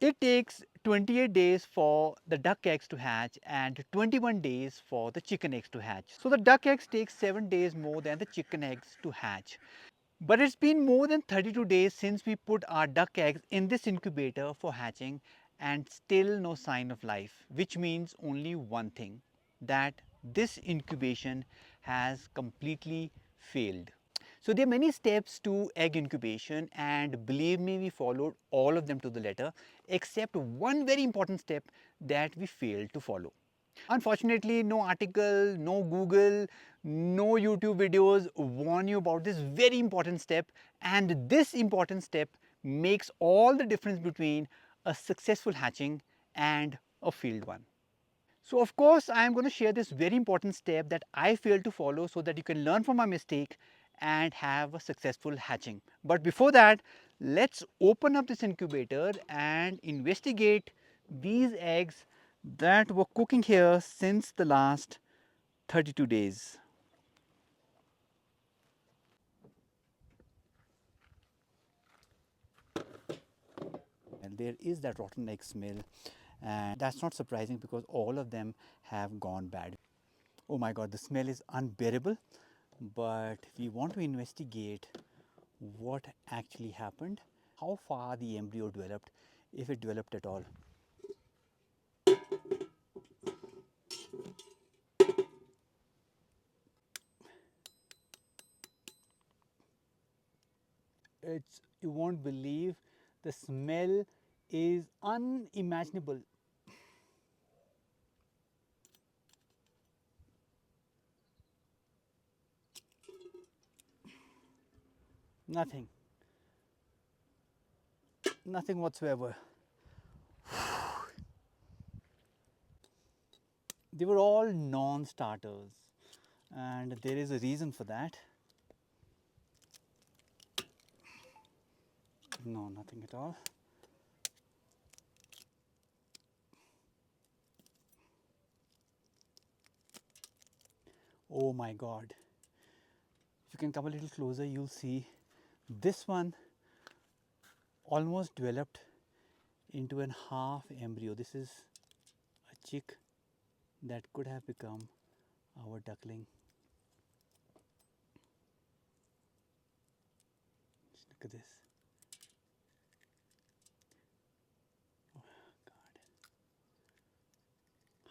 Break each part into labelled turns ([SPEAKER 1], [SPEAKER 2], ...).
[SPEAKER 1] It takes 28 days for the duck eggs to hatch and 21 days for the chicken eggs to hatch. So the duck eggs take 7 days more than the chicken eggs to hatch. But it's been more than 32 days since we put our duck eggs in this incubator for hatching and still no sign of life, which means only one thing, that this incubation has completely failed. So there are many steps to egg incubation, and believe me, we followed all of them to the letter except one very important step that we failed to follow. Unfortunately, no article, no Google, no YouTube videos warn you about this very important step, and this important step makes all the difference between a successful hatching and a failed one. So of course, I am going to share this very important step that I failed to follow so that you can learn from my mistake and have a successful hatching. But before that, let's open up this incubator and investigate these eggs that were cooking here since the last 32 days. And there is that rotten egg smell, and that's not surprising because all of them have gone bad. Oh my god, the smell is unbearable, but we want to investigate what actually happened, how far the embryo developed, if it developed at all. It's, you won't believe, the smell is unimaginable. Nothing, nothing whatsoever. They were all non-starters, and there is a reason for that. No, nothing at all. Oh my god. If you can come a little closer, you'll see this one almost developed into an half embryo. This is a chick that could have become our duckling. Just look at this. Oh god.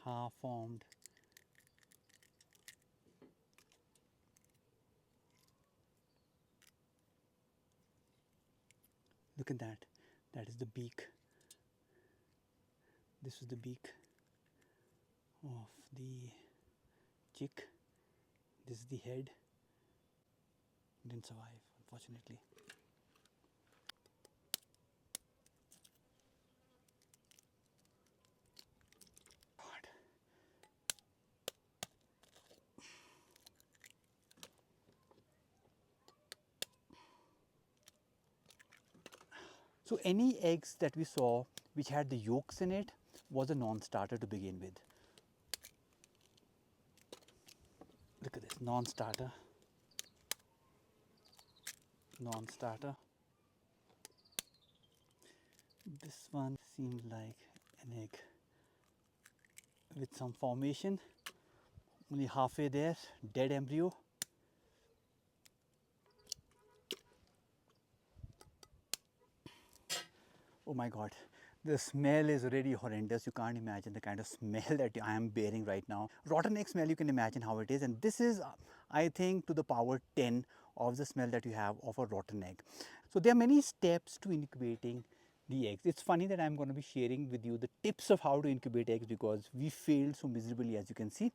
[SPEAKER 1] Half formed. Look at that. That is the beak. This is the beak of the chick. This is the head. Didn't survive, unfortunately. God. So any eggs that we saw which had the yolks in it was a non-starter to begin with. Look at this, non-starter, non-starter. This one seems like an egg with some formation, only halfway there, dead embryo. Oh my god, the smell is already horrendous. You can't imagine the kind of smell that I am bearing right now. Rotten egg smell, you can imagine how it is, and this is, I think, to the power 10 of the smell that you have of a rotten egg. So there are many steps to incubating the eggs. It's funny that I'm going to be sharing with you the tips of how to incubate eggs because we failed so miserably, as you can see,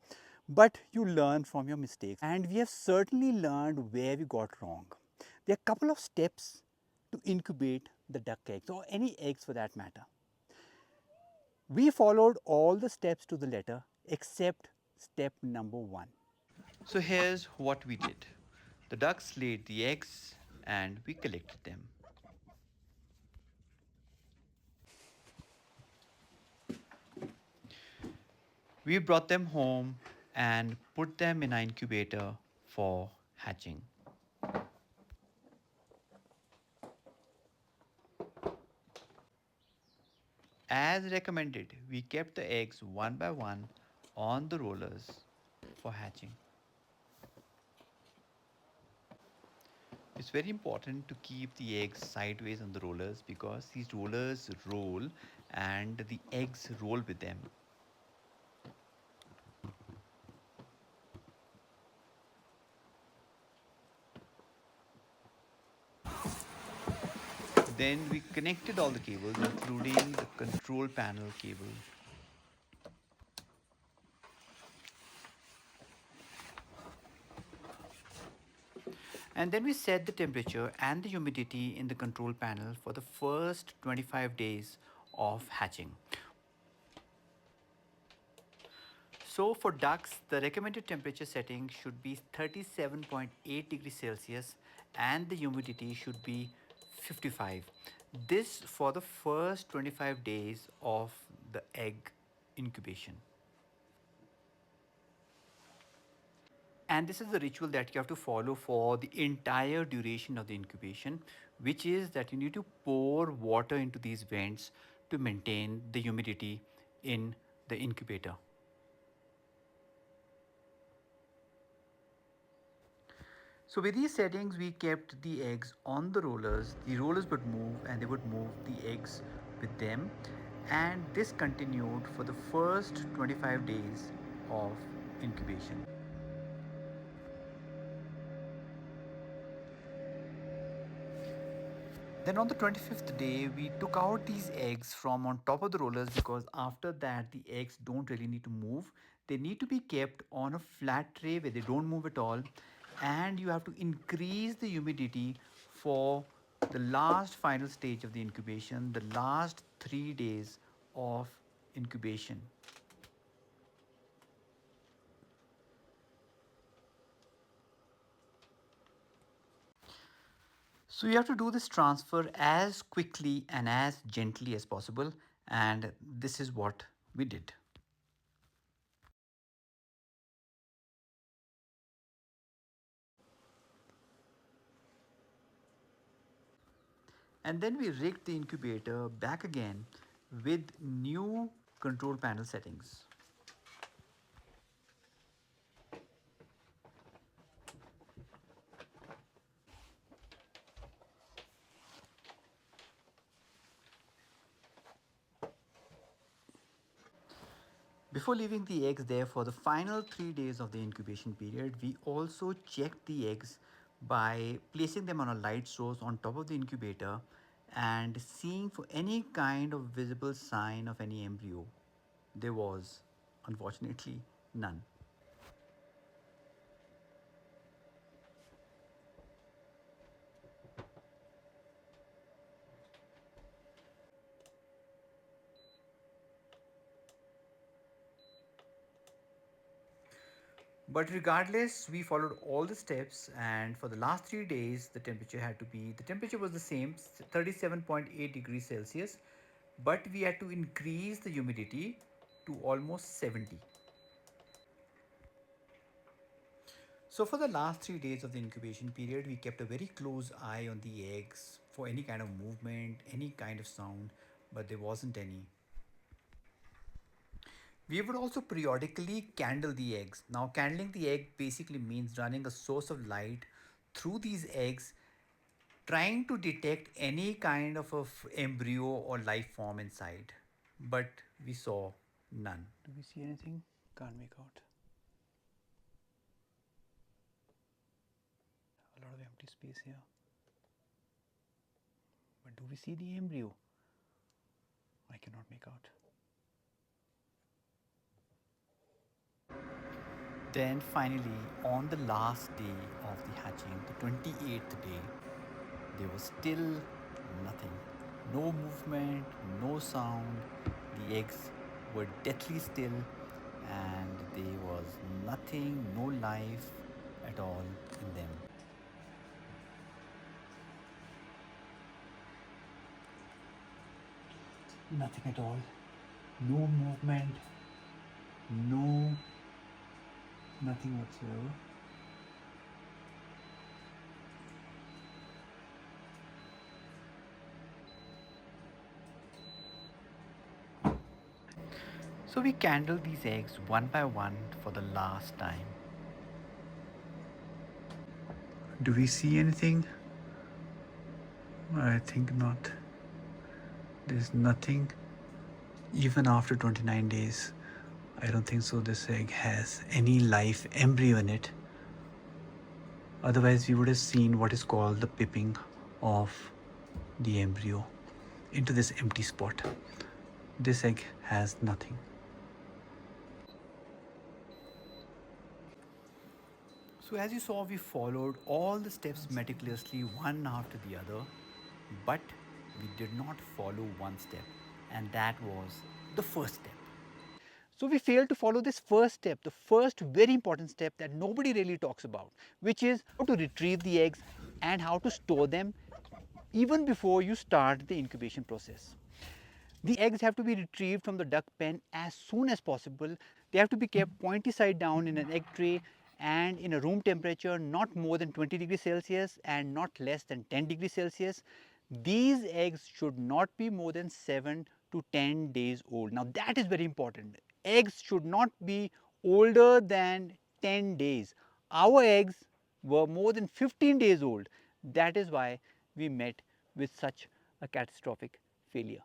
[SPEAKER 1] but you learn from your mistakes, and we have certainly learned where we got wrong. There are a couple of steps to incubate the duck eggs or any eggs for that matter. We followed all the steps to the letter except step number 1. So here's what we did. The ducks laid the eggs and we collected them. We brought them home and put them in an incubator for hatching. As recommended, we kept the eggs one by one on the rollers for hatching. It's very important to keep the eggs sideways on the rollers because these rollers roll and the eggs roll with them. Then we connected all the cables, including the control panel cable. And then we set the temperature and the humidity in the control panel for the first 25 days of hatching. So for ducks, the recommended temperature setting should be 37.8 degrees Celsius and the humidity should be 55. This for the first 25 days of the egg incubation. And this is the ritual that you have to follow for the entire duration of the incubation, which is that you need to pour water into these vents to maintain the humidity in the incubator. So with these settings, we kept the eggs on the rollers. The rollers would move and they would move the eggs with them. And this continued for the first 25 days of incubation. Then on the 25th day, we took out these eggs from on top of the rollers because after that, the eggs don't really need to move. They need to be kept on a flat tray where they don't move at all. And you have to increase the humidity for the last final stage of the incubation, the last 3 days of incubation. So you have to do this transfer as quickly and as gently as possible, and this is what we did. And then we rigged the incubator back again with new control panel settings. Before leaving the eggs there for the final 3 days of the incubation period, we also checked the eggs by placing them on a light source on top of the incubator and seeing for any kind of visible sign of any embryo. There was, unfortunately, none. But regardless, we followed all the steps, and for the last 3 days, the temperature was the same, 37.8 degrees Celsius, but we had to increase the humidity to almost 70. So, for the last 3 days of the incubation period, we kept a very close eye on the eggs for any kind of movement, any kind of sound, but there wasn't any. We would also periodically candle the eggs. Now, candling the egg basically means running a source of light through these eggs, trying to detect any kind of embryo or life form inside. But we saw none. Do we see anything? Can't make out. A lot of empty space here. But do we see the embryo? I cannot make out. Then finally, on the last day of the hatching, the 28th day, there was still nothing. No movement, no sound. The eggs were deathly still, and there was nothing, no life at all in them. Nothing at all. No movement, no, nothing whatsoever. So we candle these eggs one by one for the last time. Do we see anything? I think not. There's nothing. Even after 29 days, I don't think so this egg has any live embryo in it. Otherwise, we would have seen what is called the pipping of the embryo into this empty spot. This egg has nothing. So as you saw, we followed all the steps meticulously one after the other, but we did not follow one step, and that was the first step. So we failed to follow this first step, the first very important step that nobody really talks about, which is how to retrieve the eggs and how to store them even before you start the incubation process. The eggs have to be retrieved from the duck pen as soon as possible. They have to be kept pointy side down in an egg tray and in a room temperature not more than 20 degrees Celsius and not less than 10 degrees Celsius. These eggs should not be more than 7 to 10 days old. Now that is very important. Eggs should not be older than 10 days. Our eggs were more than 15 days old. That is why we met with such a catastrophic failure.